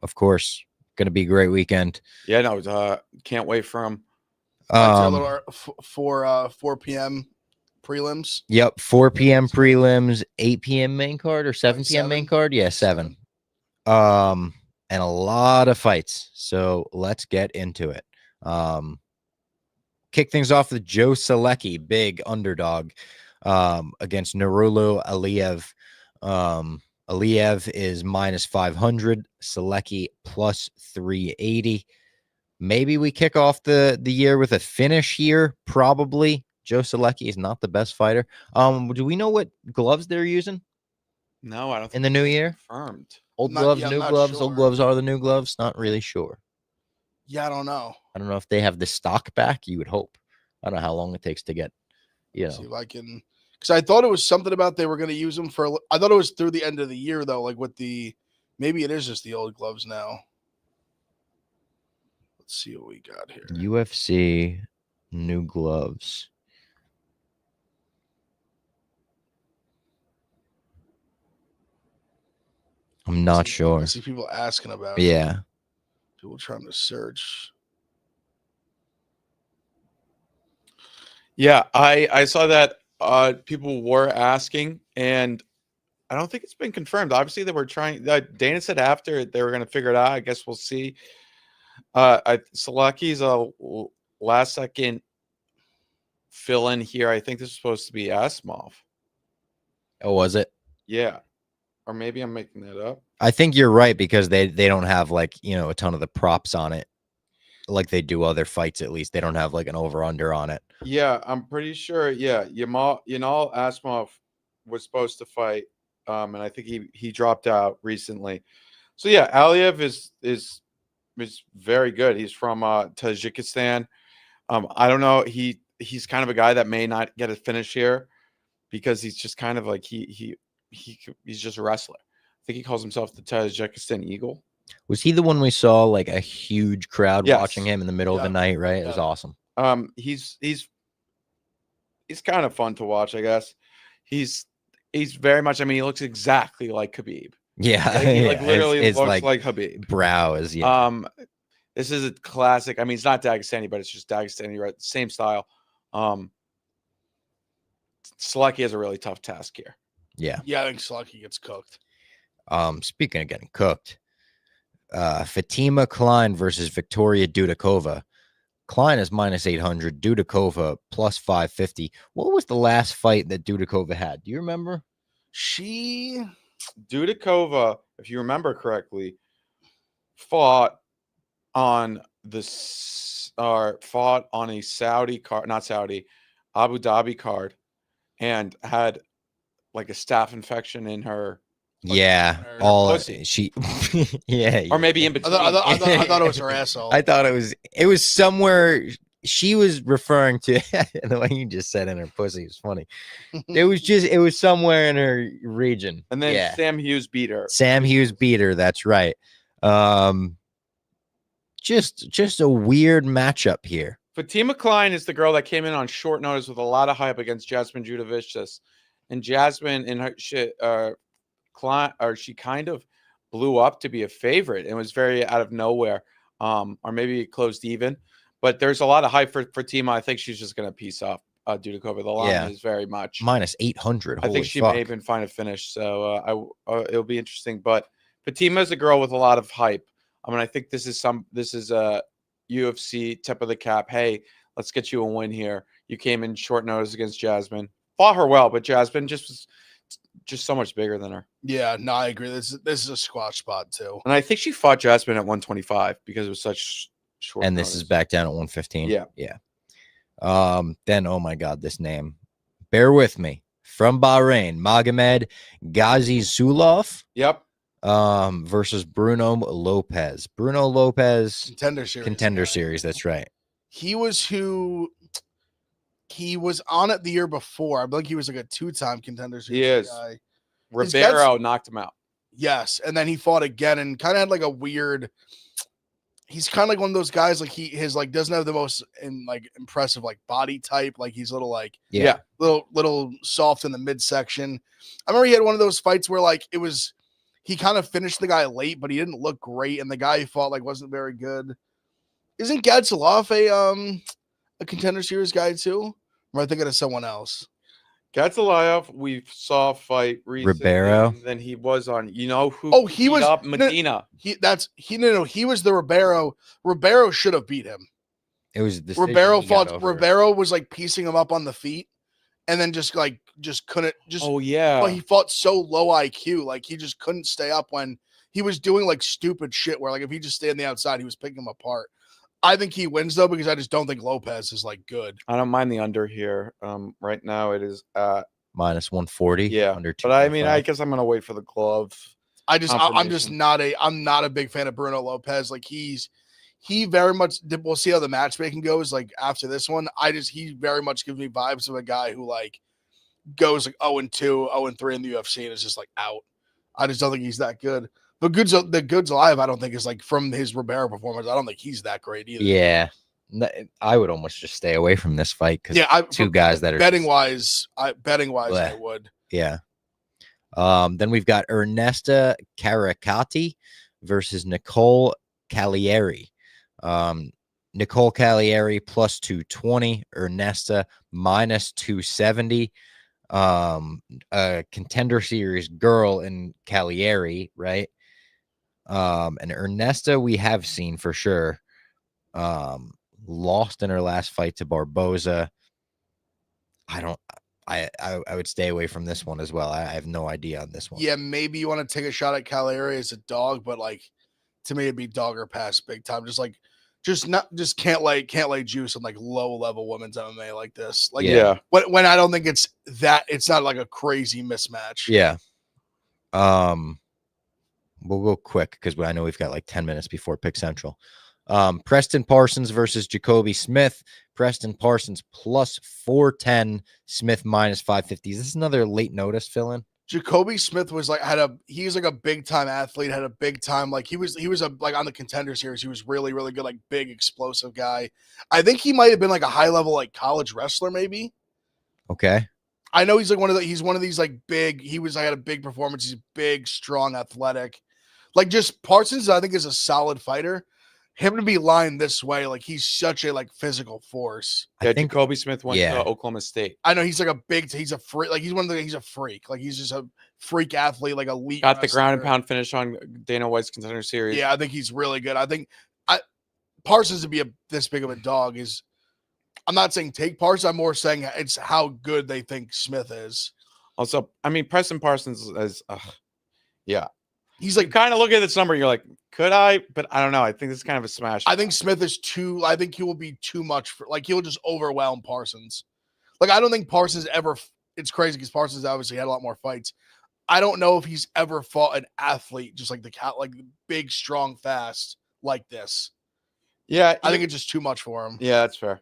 Speaker 1: Of course. Going to be a great weekend.
Speaker 2: Yeah, no, can't wait for them.
Speaker 3: 4 p.m. prelims.
Speaker 1: Yep, 4 p.m. prelims, 8 p.m. main card or 7 p.m. main card? Yeah, 7. And a lot of fights. So let's get into it. Kick things off with Joe Selecki, big underdog, against Nurullo Aliyev. Aliyev is minus 500, Selecki plus 380. Maybe we kick off the year with a finish here. Probably. Joe Selecki is not the best fighter. Do we know what gloves they're using?
Speaker 2: No, I don't think
Speaker 1: in the new year.
Speaker 2: Confirmed.
Speaker 1: Old gloves, new gloves. Sure. Old gloves are the new gloves. Not really sure.
Speaker 3: Yeah, I don't know.
Speaker 1: I don't know if they have the stock back. You would hope. I don't know how long it takes to get.
Speaker 3: See if I can, because I thought it was something about they were going to use them for. I thought it was through the end of the year though, like with the. Maybe it is just the old gloves now. Let's see what we got here.
Speaker 1: UFC new gloves. I'm not sure.
Speaker 3: I see people asking about it.
Speaker 1: Yeah.
Speaker 3: People trying to search.
Speaker 2: Yeah, I saw that people were asking, and I don't think it's been confirmed. Obviously, they were trying. Dana said after they were going to figure it out. I guess we'll see. Selecki's a last-second fill-in here. I think this is supposed to be Asmov.
Speaker 1: Oh, was it?
Speaker 2: Yeah. Or maybe I'm making that up.
Speaker 1: I think you're right because they don't have like, a ton of the props on it like they do other fights. At least they don't have like an over-under on it.
Speaker 2: Yeah, I'm pretty sure. Yeah, Yanal Asmov was supposed to fight, and I think he dropped out recently. So yeah, Aliyev is very good. He's from Tajikistan. I don't know. He's kind of a guy that may not get a finish here because he's just kind of like he's just a wrestler. I think he calls himself the Tajikistan Eagle. Was
Speaker 1: he the one we saw like a huge crowd watching him in the middle of the night, right? It was awesome.
Speaker 2: He's kind of fun to watch, I guess. He's very much, I mean, he looks exactly like Khabib.
Speaker 1: Yeah.
Speaker 2: He literally looks like Khabib.
Speaker 1: Brow is
Speaker 2: this is a classic. I mean, it's not Dagestani, but it's just Dagestani, right? Same style. Selecki has a really tough task here.
Speaker 1: Yeah.
Speaker 3: Yeah, I think Selecki gets cooked.
Speaker 1: Speaking of getting cooked, Fatima Klein versus Victoria Dudakova. Klein is minus 800, Dudakova plus 550. What was the last fight that Dudakova had? Do you remember?
Speaker 2: Dudakova, if you remember correctly, fought on a Saudi card, not Saudi, Abu Dhabi card, and had like a staph infection in her.
Speaker 1: She
Speaker 2: or maybe in between.
Speaker 3: I thought it was her asshole.
Speaker 1: I thought it was somewhere she was referring to the way you just said in her pussy is funny. It was somewhere in her region.
Speaker 2: And then
Speaker 1: yeah.
Speaker 2: Sam Hughes beat her.
Speaker 1: Sam Hughes beat her. That's right. Just a weird matchup here.
Speaker 2: Fatima Klein is the girl that came in on short notice with a lot of hype against Jasmine Judovicius. And Jasmine in her Klein, or she kind of blew up to be a favorite and was very out of nowhere. Or maybe it closed even. But there's a lot of hype for Fatima. I think she's just gonna piece off Dudikova. The line is very much
Speaker 1: minus 800.
Speaker 2: I think she may even find a finish. So it'll be interesting. But Fatima is a girl with a lot of hype. I mean, I think this is a UFC tip of the cap. Hey, let's get you a win here. You came in short notice against Jasmine. Fought her well, but Jasmine was just so much bigger than her.
Speaker 3: Yeah, no, I agree. This is a squash spot too.
Speaker 2: And I think she fought Jasmine at 125 because it was such short.
Speaker 1: And this is back down at 115.
Speaker 2: Yeah.
Speaker 1: Then, oh my God, this name. Bear with me. From Bahrain, Magomed Gazizulov.
Speaker 2: Yep.
Speaker 1: Versus Bruno Lopez. Bruno Lopez,
Speaker 3: Contender
Speaker 1: series. That's right.
Speaker 3: He was on it the year before. I believe he was like a 2-time Contender Series.
Speaker 2: He is.
Speaker 3: Guy.
Speaker 2: Ribeiro knocked him out.
Speaker 3: Yes, and then he fought again and kind of had like a weird. He's kind of like one of those guys like his doesn't have the most impressive like body type. Like he's a little little soft in the midsection. I remember he had one of those fights where like he kind of finished the guy late, but he didn't look great, and the guy he fought like wasn't very good. Isn't Gadsilov a Contender Series guy too? Or am I thinking of someone else?
Speaker 2: Gatsilayev, we saw fight recently.
Speaker 1: Ribeiro.
Speaker 2: And then he was on, who?
Speaker 3: Oh, he was
Speaker 2: up Medina.
Speaker 3: He was the Ribeiro. Ribeiro should have beat him.
Speaker 1: It was the
Speaker 3: Ribeiro fought. Ribeiro was like piecing him up on the feet, and then just couldn't.
Speaker 2: Oh yeah.
Speaker 3: But he fought so low IQ, like he just couldn't stay up when he was doing like stupid shit. Where like if he just stayed on the outside, he was picking him apart. I think he wins though because I just don't think Lopez is like good.
Speaker 2: I don't mind the under here. Right now it is
Speaker 1: minus 140.
Speaker 2: Yeah,
Speaker 1: under 2.
Speaker 2: But I mean, I guess I'm gonna wait for the glove.
Speaker 3: I'm not a big fan of Bruno Lopez. Like he very much. We'll see how the matchmaking goes. Like after this one, he very much gives me vibes of a guy who like goes like 0-2, 0-3 in the UFC and is just like out. I just don't think he's that good. But the Goods Alive, I don't think is like from his Ribeiro performance. I don't think he's that great either.
Speaker 1: Yeah, I would almost just stay away from this fight because two guys that are
Speaker 3: betting wise, I would.
Speaker 1: Yeah. Then we've got Ernesta Caracati versus Nicole Cagliari. Nicole Cagliari plus 220, Ernesta minus 270. A Contender Series girl in Cagliari, right? And Ernesta we have seen for sure. Lost in her last fight to Barboza. I would stay away from this one as well. I have no idea on this one.
Speaker 3: Yeah, maybe you want to take a shot at Cagliari as a dog, but like to me it'd be dog or pass big time. Just can't lay juice on like low level women's MMA like this. Like when I don't think it's not like a crazy mismatch.
Speaker 1: Yeah. We'll go quick because I know we've got like 10 minutes before Pick Central. Preston Parsons versus Jacoby Smith. Preston Parsons plus 410, Smith minus 550. Is this another late notice fill-in?
Speaker 3: Jacoby Smith was like he's like a big time athlete, had a big time, like he was like on the Contender Series. He was really, really good, like big explosive guy. I think he might have been like a high level like college wrestler, maybe.
Speaker 1: Okay.
Speaker 3: I know he's like he's one of these like big, had a big performance. He's big, strong, athletic. Like just Parsons, I think is a solid fighter. Him to be lined this way, like he's such a like physical force.
Speaker 2: Yeah, I think Jacoby Smith went to Oklahoma State.
Speaker 3: I know he's like he's a freak. Like he's a freak. Like he's just a freak athlete, like elite.
Speaker 2: Got the ground and pound finish on Dana White's Contender Series.
Speaker 3: Yeah, I think he's really good. I think Parsons to be this big of a dog is. I'm not saying take Parsons. I'm more saying it's how good they think Smith is.
Speaker 2: Also, I mean, Preston Parsons is, yeah.
Speaker 3: He's like,
Speaker 2: kind of look at this number. And you're like, could I? But I don't know. I think this is kind of a smash.
Speaker 3: I think Smith is too. I think he will be too much for. Like he'll just overwhelm Parsons. Like I don't think Parsons ever. It's crazy because Parsons obviously had a lot more fights. I don't know if he's ever fought an athlete just like like big, strong, fast like this.
Speaker 2: Yeah,
Speaker 3: I think it's just too much for him.
Speaker 2: Yeah, that's fair.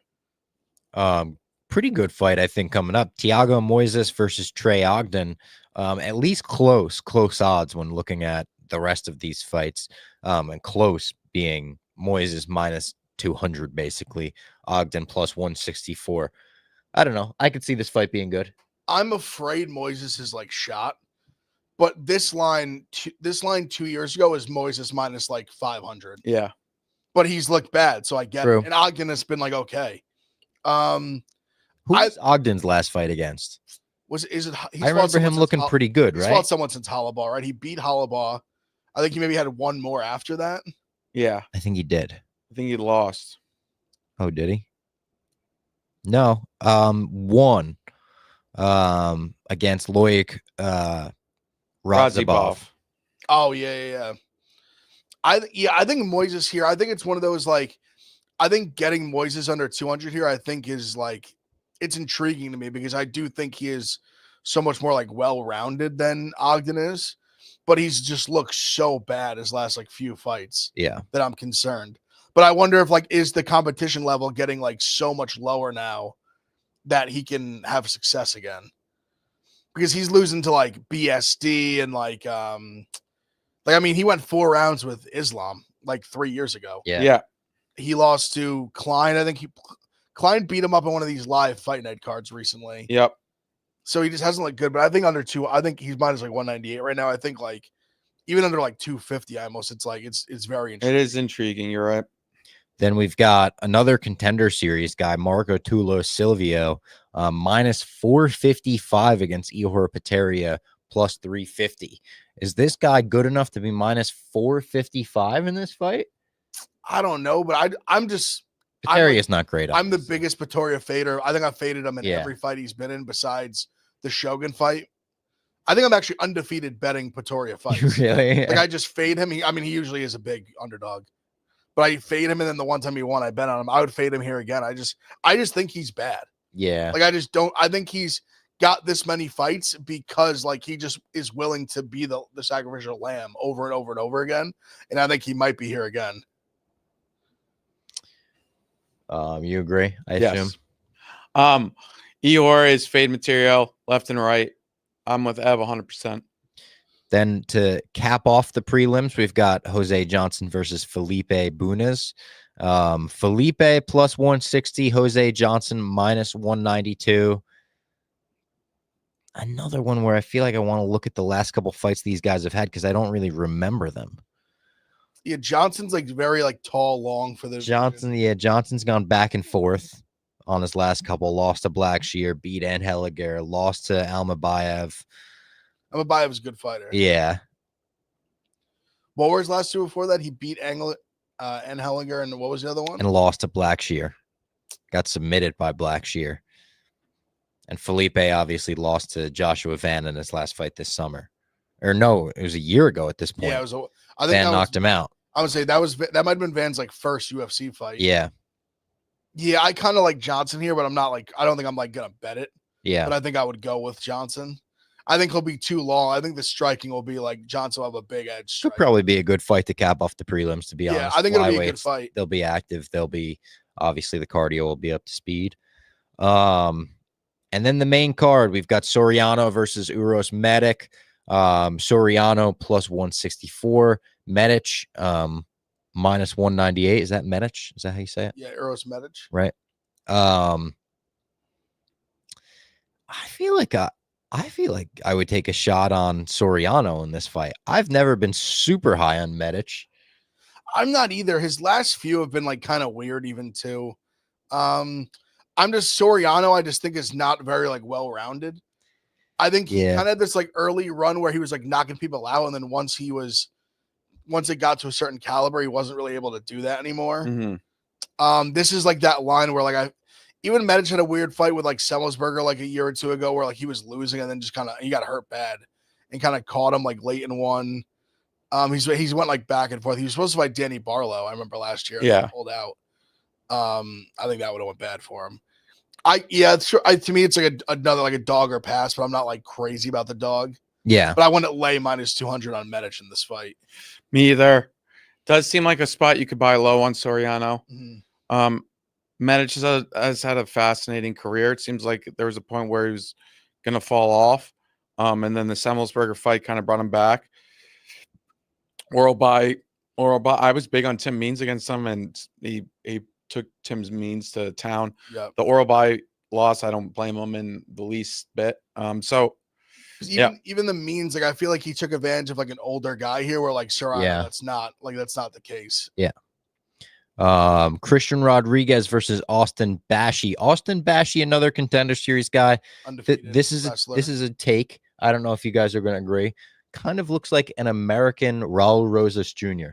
Speaker 1: Pretty good fight, I think, coming up. Thiago Moises versus Trey Ogden. At least close odds when looking at the rest of these fights. And close being Moises minus 200, basically. Ogden plus 164. I don't know. I could see this fight being good.
Speaker 3: I'm afraid Moises is like shot, but this line 2 years ago is Moises minus like 500.
Speaker 2: Yeah,
Speaker 3: but he's looked bad, so I get
Speaker 1: True.
Speaker 3: it. And Ogden has been like okay.
Speaker 1: Who was Ogden's last fight against?
Speaker 3: I
Speaker 1: remember him looking pretty good, right?
Speaker 3: He's fought someone since Hollabaugh, right? He beat Hollabaugh. I think he maybe had one more after that.
Speaker 2: yeah.
Speaker 1: I think he did.
Speaker 2: I think he lost.
Speaker 1: Oh, did he? No. Won. Against Loic Radzhabov.
Speaker 3: Oh yeah. I think Moises here. I think it's one of those like. I think getting Moises under 200 here, I think is like, it's intriguing to me because I do think he is so much more like well-rounded than Ogden is, but he's just looked so bad his last like few fights.
Speaker 1: Yeah.
Speaker 3: That I'm concerned. But I wonder if like, is the competition level getting like so much lower now that he can have success again? Because he's losing to like BSD and like I mean, he went 4 rounds with Islam like 3 years ago.
Speaker 2: Yeah.
Speaker 3: He lost to Klein. I think Klein beat him up on one of these live Fight Night cards recently.
Speaker 2: Yep.
Speaker 3: So he just hasn't looked good. But I think under 2, I think he's minus like 198 right now. I think like even under like 250, almost it's like it's very interesting.
Speaker 2: It is intriguing. You're right.
Speaker 1: Then we've got another contender series guy, Marco Tulo Silvio, minus 455 against Ihor Peteria, plus 350. Is this guy good enough to be minus 455 in this fight?
Speaker 3: I don't know, but I'm just
Speaker 1: Peteria's not great.
Speaker 3: I'm the biggest Peteria fader. I think I've faded him in
Speaker 1: Yeah.
Speaker 3: every fight he's been in besides the Shogun fight. I think I'm actually undefeated betting Peteria fights.
Speaker 1: Really?
Speaker 3: Like I just fade him. He usually is a big underdog, but I fade him, and then the one time he won, I bet on him. I would fade him here again. I just think he's bad.
Speaker 1: Yeah.
Speaker 3: Like I just don't. I think he's got this many fights because like he just is willing to be the sacrificial lamb over and over and over again, and I think he might be here again.
Speaker 1: You agree? I assume.
Speaker 2: Ihor is fade material left and right. I'm with Ev 100%.
Speaker 1: Then to cap off the prelims, we've got Jose Johnson versus Felipe Bunes. Felipe plus 160, Jose Johnson minus 192. Another one where I feel like I want to look at the last couple fights these guys have had because I don't really remember them.
Speaker 3: Yeah, Johnson's like very like tall, long for the
Speaker 1: Johnson. Yeah, Johnson's gone back and forth on his last couple. Lost to Blackshear, beat Anheliger, lost to Almabayev.
Speaker 3: Almabayev's a good fighter.
Speaker 1: Yeah.
Speaker 3: What were his last 2 before that? He beat Anheliger, and what was the other one?
Speaker 1: And lost to Blackshear. Got submitted by Blackshear. And Felipe obviously lost to Joshua Van in his last fight this summer. Or no, it was a year ago at this point.
Speaker 3: Yeah, it was. I think
Speaker 1: Van knocked him out.
Speaker 3: I would say that might have been Van's like first UFC fight.
Speaker 1: Yeah.
Speaker 3: Yeah, I kind of like Johnson here, but I'm not like I don't think I'm like gonna bet it.
Speaker 1: Yeah.
Speaker 3: But I think I would go with Johnson. I think he'll be too long. I think the striking will be like Johnson will have a big edge.
Speaker 1: Could probably be a good fight to cap off the prelims, to be honest.
Speaker 3: Yeah, I think it'll be a good fight.
Speaker 1: They'll be active. They'll be obviously the cardio will be up to speed. And then the main card, we've got Soriano versus Uros Medic. Soriano plus 164. Medic minus 198. Is that Medic? Is that how you say it?
Speaker 3: Yeah, Uros Medic.
Speaker 1: Right. I feel like I would take a shot on Soriano in this fight. I've never been super high on Medic.
Speaker 3: I'm not either. His last few have been like kind of weird, even too. I'm just Soriano. I just think is not very like well-rounded. I think he kind of had this like early run where he was like knocking people out, and then once it got to a certain caliber, he wasn't really able to do that anymore.
Speaker 2: Mm-hmm.
Speaker 3: This is like that line where like even Medic had a weird fight with like Semmelsberger like a year or 2 ago where like he was losing and then just kind of he got hurt bad and kind of caught him like late in one. He's went like back and forth. He was supposed to fight Danny Barlow, I remember last year.
Speaker 2: Yeah,
Speaker 3: pulled out. I think that would have went bad for him. To me, it's like another like a dog or pass, but I'm not like crazy about the dog.
Speaker 1: Yeah,
Speaker 3: but I wouldn't lay minus 200 on Medic in this fight.
Speaker 2: Me either. Does seem like a spot you could buy low on Soriano.
Speaker 3: Mm-hmm.
Speaker 2: Medic has had a fascinating career. It seems like there was a point where he was going to fall off. And then the Semmelsberger fight kind of brought him back. Oral by, I was big on Tim Means against him, and he took Tim's Means to town.
Speaker 3: Yeah.
Speaker 2: The Oral by loss, I don't blame him in the least bit.
Speaker 3: Even the Means, like I feel like he took advantage of like an older guy here, where like Serrano, that's not the case.
Speaker 1: Yeah. Christian Rodriguez versus Austin Bashy. Austin Bashy, another Contender Series guy. This is a take. I don't know if you guys are going to agree. Kind of looks like an American Raul Rosas Jr.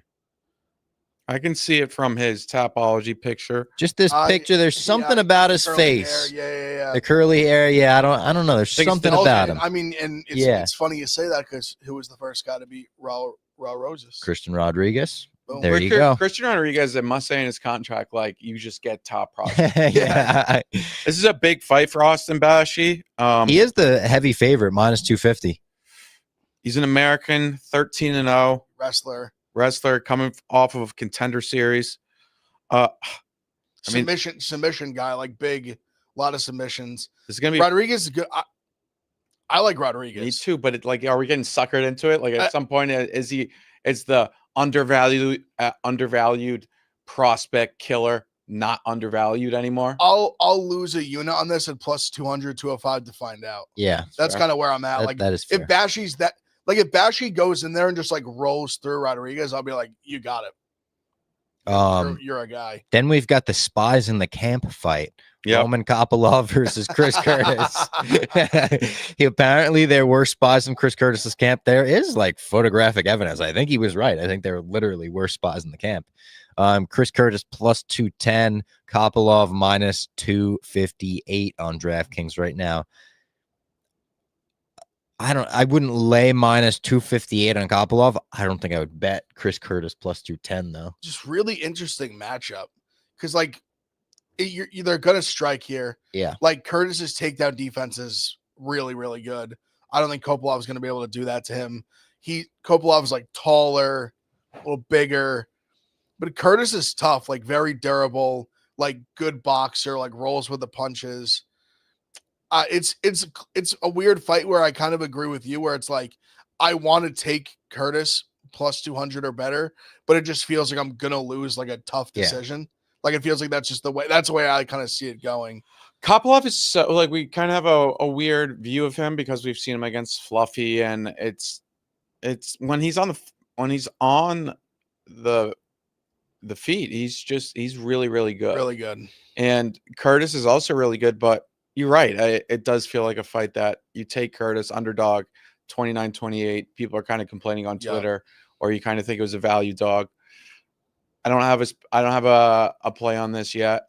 Speaker 2: I can see it from his Tapology picture.
Speaker 1: Just this picture. There's something about his face.
Speaker 3: Yeah.
Speaker 1: The curly hair. Yeah, I don't know. There's something about him.
Speaker 3: I mean, and it's funny you say that because who was the first guy to beat Raul Rosas?
Speaker 1: Christian Rodriguez.
Speaker 3: Boom.
Speaker 1: There you go.
Speaker 2: Christian Rodriguez, it must say in his contract, like, you just get top prospects.
Speaker 1: Yeah.
Speaker 2: This is a big fight for Austin Bashy.
Speaker 1: He is the heavy favorite, minus 250.
Speaker 2: He's an American, 13-0 wrestler coming off of Contender Series.
Speaker 3: Submission guy, like big, a lot of submissions.
Speaker 2: This is gonna be
Speaker 3: Rodriguez is good. I like Rodriguez.
Speaker 2: Me too, but are we getting suckered into it? Like at some point, is the undervalued prospect killer not undervalued anymore?
Speaker 3: I'll lose a unit on this at plus 200, 205 to find out.
Speaker 1: Yeah,
Speaker 3: that's kind of where I'm at.
Speaker 1: That is fair.
Speaker 3: If Bashy's that. Like if Bashy goes in there and just like rolls through Rodriguez, I'll be like, you got it. You're a guy.
Speaker 1: Then we've got the spies in the camp fight. Yep. Roman Kopylov versus Chris Curtis. Apparently there were spies in Chris Curtis's camp. There is like photographic evidence. I think he was right. I think there literally were spies in the camp. Chris Curtis plus 210, Kopylov minus 258 on DraftKings right now. I wouldn't lay minus 258 on Kopylov. I don't think I would bet Chris Curtis plus 210 though.
Speaker 3: Just really interesting matchup because like they're gonna strike here.
Speaker 1: Yeah,
Speaker 3: like Curtis's takedown defense is really, really good. I don't think Kopylov is gonna be able to do that to him. Kopylov is like taller, a little bigger, but Curtis is tough, like very durable, like good boxer, like rolls with the punches. It's a weird fight where I kind of agree with you, where it's like I want to take Curtis plus 200 or better, but it just feels like I'm gonna lose like a tough decision. Yeah. Like it feels like that's the way I kind of see it going.
Speaker 2: Kopylov is so like we kind of have a weird view of him because we've seen him against Fluffy, and it's when he's on the feet, he's really, really good.
Speaker 3: Really good.
Speaker 2: And Curtis is also really good, but you're right. It does feel like a fight that you take Curtis underdog 29-28. People are kind of complaining on Twitter, or you kind of think it was a value dog. I don't have a play on this yet.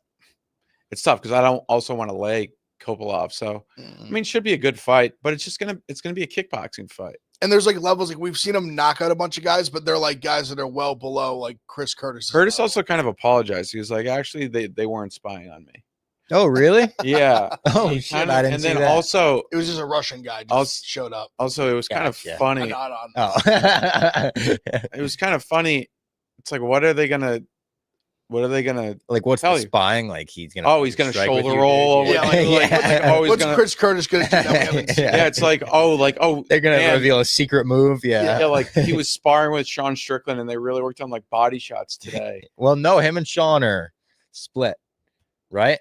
Speaker 2: It's tough because I don't also want to lay Kopylov. So I mean, it should be a good fight, but it's gonna be a kickboxing fight.
Speaker 3: And there's like levels, like we've seen him knock out a bunch of guys, but they're like guys that are well below like Chris Curtis.
Speaker 2: Curtis also kind of apologized. He was like, actually, they weren't spying on me.
Speaker 1: Oh, really?
Speaker 2: Yeah.
Speaker 1: Oh, shit. I didn't see that.
Speaker 2: Also,
Speaker 3: it was just a Russian guy just showed up.
Speaker 2: Also, it was kind of funny. It was kind of funny. It's like, what are they gonna
Speaker 1: like? What's the spying? Like he's gonna?
Speaker 2: Oh, he's gonna shoulder roll.
Speaker 3: What's Chris Curtis gonna do that we haven't seen?
Speaker 2: Yeah, it's like
Speaker 1: they're gonna reveal a secret move.
Speaker 2: Yeah, like he was sparring with Sean Strickland, and they really worked on like body shots today.
Speaker 1: Well, no, him and Sean are split, right?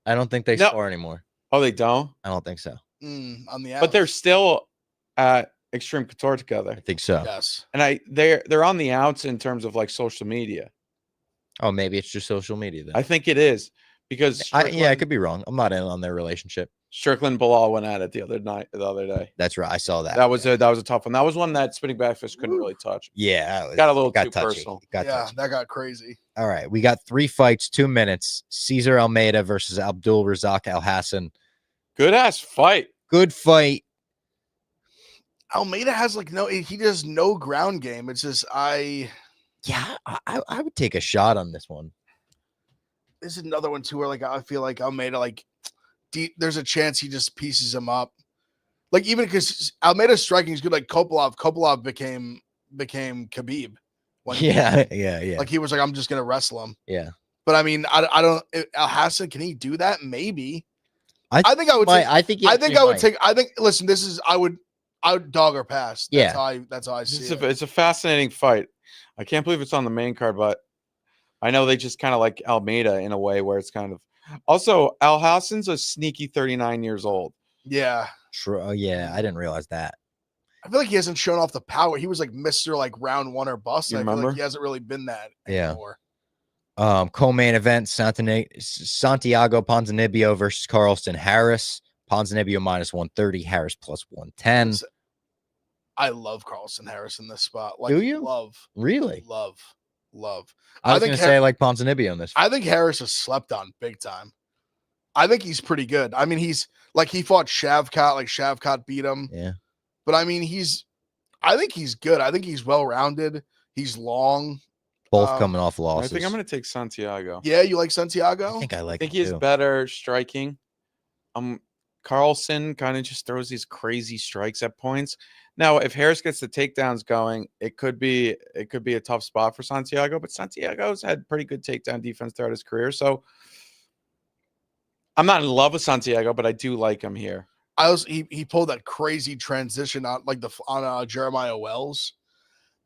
Speaker 1: I don't think they spar anymore.
Speaker 2: Oh, they don't?
Speaker 1: I don't think so.
Speaker 3: On the outs.
Speaker 2: But they're still at Extreme Couture together.
Speaker 1: I think so.
Speaker 3: Yes.
Speaker 2: And they're on the outs in terms of like social media.
Speaker 1: Oh, maybe it's just social media then.
Speaker 2: I think it is because
Speaker 1: I could be wrong. I'm not in on their relationship.
Speaker 2: Strickland Bilal went at it the other day.
Speaker 1: That's right. I saw that.
Speaker 2: That was a tough one. That was one that Spinning Backfist couldn't really touch.
Speaker 1: Yeah,
Speaker 2: got a little too
Speaker 1: touchy.
Speaker 2: personal.
Speaker 3: That got crazy.
Speaker 1: All right, we got 3 fights, 2 minutes. Cesar Almeida versus Abdul Razak Al Hassan.
Speaker 2: Good ass fight.
Speaker 1: Good fight.
Speaker 3: Almeida has he does no ground game. It's just I
Speaker 1: would take a shot on this one.
Speaker 3: This is another one too where like I feel like Almeida there's a chance he just pieces him up. Like even because Almeida's striking is good. Like Kopylov became Khabib.
Speaker 1: Yeah.
Speaker 3: Like he was like, I'm just gonna wrestle him.
Speaker 1: Yeah.
Speaker 3: But I mean, I don't. Al Hassan, can he do that? Maybe.
Speaker 1: I
Speaker 3: think I would.
Speaker 1: might,
Speaker 3: Take,
Speaker 1: I think. He
Speaker 3: I think
Speaker 1: actually
Speaker 3: I would
Speaker 1: might.
Speaker 3: take. I think. Listen, this is. I would dog or pass. That's
Speaker 1: Yeah.
Speaker 3: how I see it.
Speaker 2: It's a fascinating fight. I can't believe it's on the main card, but I know they just kind of like Almeida in a way where it's kind of. Also, Al Hassan's a sneaky 39 years old.
Speaker 3: Yeah.
Speaker 1: True. Oh, yeah, I didn't realize that.
Speaker 3: I feel like he hasn't shown off the power. He was like Mr. like round 1 or bust.
Speaker 2: You
Speaker 3: I feel
Speaker 2: remember?
Speaker 3: like he hasn't really been that
Speaker 1: Yeah.
Speaker 3: anymore.
Speaker 1: Co-main event: Santiago Ponzinibbio versus Carlston Harris. Ponzinibbio -130, Harris +110.
Speaker 3: I love Carlston Harris in this spot. Like,
Speaker 1: Do you?
Speaker 3: Love.
Speaker 1: Really?
Speaker 3: Love.
Speaker 1: I was
Speaker 3: think
Speaker 1: going to say I like Ponzinibbio in this.
Speaker 3: I think Harris is slept on big time. I think he's pretty good. I mean, he's like he fought Shavkat, like Shavkat beat him.
Speaker 1: Yeah.
Speaker 3: But I mean, I think he's good. I think he's well rounded. He's long.
Speaker 1: Both coming off
Speaker 2: I
Speaker 1: losses.
Speaker 2: think I'm going to take Santiago.
Speaker 3: Yeah, you like Santiago?
Speaker 1: I think I like.
Speaker 2: I think
Speaker 1: him
Speaker 2: he has
Speaker 1: too.
Speaker 2: better striking. Carlson kind of just throws these crazy strikes at points. Now, if Harris gets the takedowns going, it could be a tough spot for Santiago, but Santiago's had pretty good takedown defense throughout his career. So I'm not in love with Santiago, but I do like him here.
Speaker 3: He pulled that crazy transition on like on Jeremiah Wells,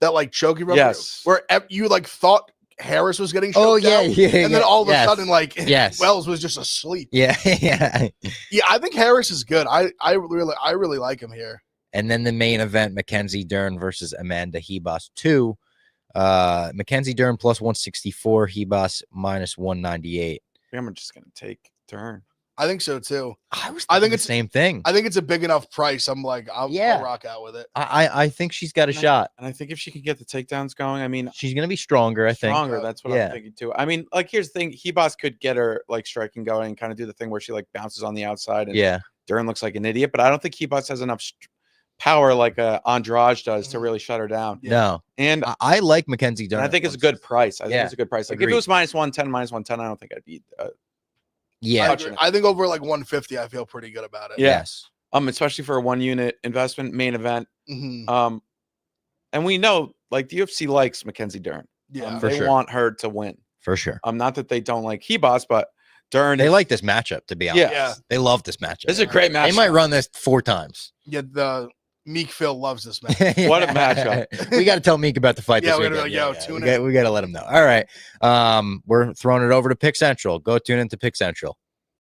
Speaker 3: that like choking rubber,
Speaker 2: Yes.
Speaker 3: where you like thought Harris was getting choked
Speaker 1: Oh yeah,
Speaker 3: out,
Speaker 1: yeah.
Speaker 3: and then all of a sudden like
Speaker 1: Yes.
Speaker 3: Wells was just asleep.
Speaker 1: Yeah, yeah.
Speaker 3: Yeah, I think Harris is good. I really like him here.
Speaker 1: And then the main event: Mackenzie Dern versus Amanda Hebos 2. Mackenzie Dern +164, Hebos -198.
Speaker 2: I think I'm just going to take Dern.
Speaker 3: I think so too.
Speaker 1: I think it's the same thing.
Speaker 3: I think it's a big enough price. I'm like, I'll rock out with it.
Speaker 1: I think she's got a shot.
Speaker 2: And I think if she can get the takedowns going, I mean,
Speaker 1: She's gonna be stronger. I think.
Speaker 2: stronger. That's what I'm thinking too. I mean, like here's the thing: Hebos could get her like striking going and kind of do the thing where she like bounces on the outside. And
Speaker 1: Yeah.
Speaker 2: Dern looks like an idiot, but I don't think Hebos has enough power like Andrade does to really shut her down.
Speaker 3: Yeah.
Speaker 1: No,
Speaker 2: And
Speaker 1: I like Mackenzie Dern.
Speaker 2: I think it's a good price. I think
Speaker 1: Yeah.
Speaker 2: it's a good price. Like if
Speaker 1: Agreed.
Speaker 2: it was -110, I don't think I'd be.
Speaker 1: Yeah.
Speaker 3: I agree. I think over like 150, I feel pretty good about it.
Speaker 2: Yeah.
Speaker 1: Yes.
Speaker 2: Especially for a 1-unit investment main event.
Speaker 3: Mhm.
Speaker 2: And we know like the UFC likes Mackenzie Dern.
Speaker 3: Yeah.
Speaker 1: For
Speaker 2: They
Speaker 1: sure.
Speaker 2: want her to win.
Speaker 1: For sure.
Speaker 2: Not that they don't like Hebos, but Dern.
Speaker 1: They like this matchup, to be honest.
Speaker 3: Yeah.
Speaker 1: They love this matchup.
Speaker 2: This is a great match.
Speaker 1: They might run this 4 times.
Speaker 3: Yeah, the Meek Phil loves this man.
Speaker 2: What a matchup.
Speaker 1: We got to tell Meek about the fight
Speaker 3: Yeah,
Speaker 1: this
Speaker 3: we're gonna
Speaker 1: weekend.
Speaker 3: be like, yo, tune
Speaker 1: we got to let him know. All right. We're throwing it over to Pick Central. Go tune into Pick Central.